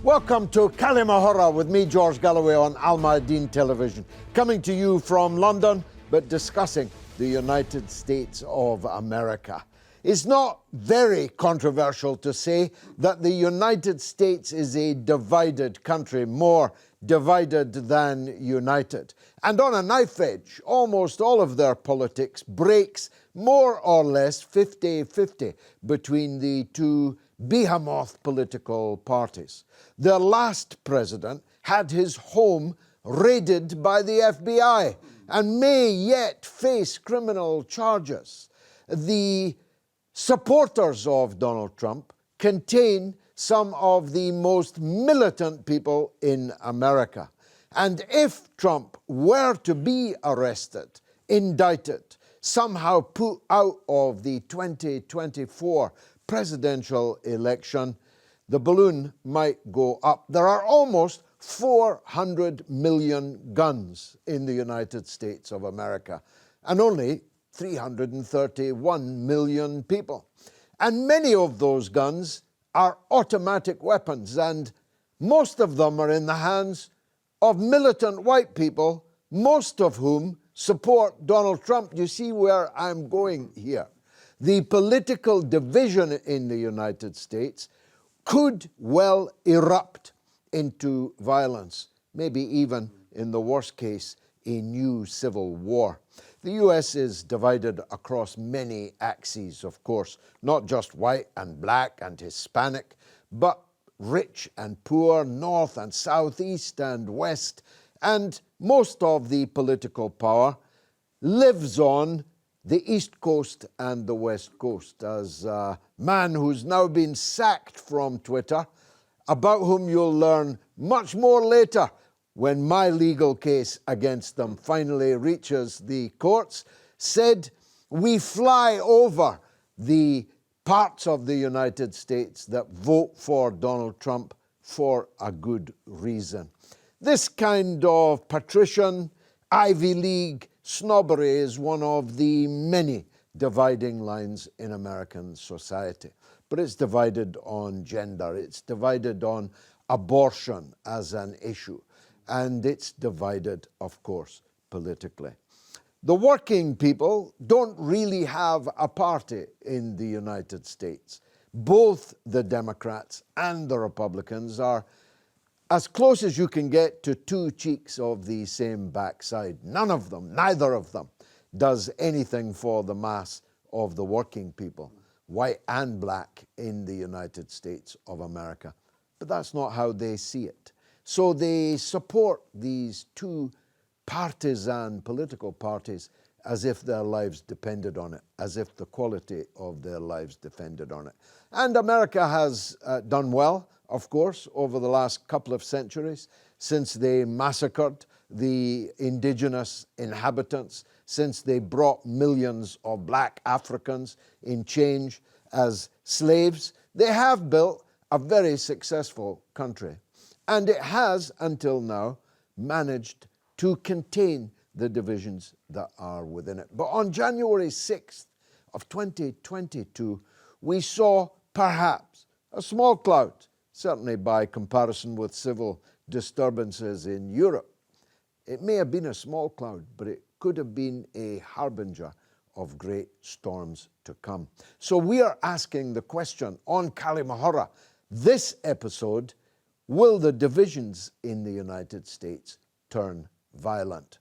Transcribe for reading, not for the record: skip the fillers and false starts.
Welcome to Kalima Horra with me, George Galloway, on Almayadeen television, coming to you from London, but discussing the United States of America. It's not very controversial to say that the United States is a divided country, more divided than united. And on a knife edge, almost all of their politics breaks more or less 50-50 between the two behemoth political parties. Their last president had his home raided by the FBI and may yet face criminal charges. The supporters of Donald Trump contain some of the most militant people in America. And if Trump were to be arrested, indicted, somehow put out of the 2024 presidential election, the balloon might go up. There are almost 400 million guns in the United States of America, and only 331 million people. And many of those guns are automatic weapons, and most of them are in the hands of militant white people, most of whom support Donald Trump. You see where I'm going here? The political division in the United States could well erupt into violence, maybe even, in the worst case, a new civil war. The US is divided across many axes, of course, not just white and black and Hispanic, but rich and poor, north and south, east and west, and most of the political power lives on the East Coast and the West Coast. As a man who's now been sacked from Twitter, about whom you'll learn much more later when my legal case against them finally reaches the courts, said, we fly over the parts of the United States that vote for Donald Trump for a good reason. This kind of patrician, Ivy League snobbery is one of the many dividing lines in American society. But it's divided on gender, it's divided on abortion as an issue, and it's divided, of course, politically. The working people don't really have a party in the United States. Both the Democrats and the Republicans are as close as you can get to two cheeks of the same backside. None of them, neither of them, does anything for the mass of the working people, white and black, in the United States of America. But that's not how they see it. So they support these two partisan political parties as if their lives depended on it, as if the quality of their lives depended on it. And America has done well, of course, over the last couple of centuries, since they massacred the indigenous inhabitants, since they brought millions of black Africans in change as slaves. They have built a very successful country, and it has, until now, managed to contain the divisions that are within it. But on January 6th of 2022, we saw perhaps a small clout, certainly by comparison with civil disturbances in Europe. It may have been a small cloud, but it could have been a harbinger of great storms to come. So we are asking the question on Kalima Horra, this episode, will the divisions in the United States turn violent?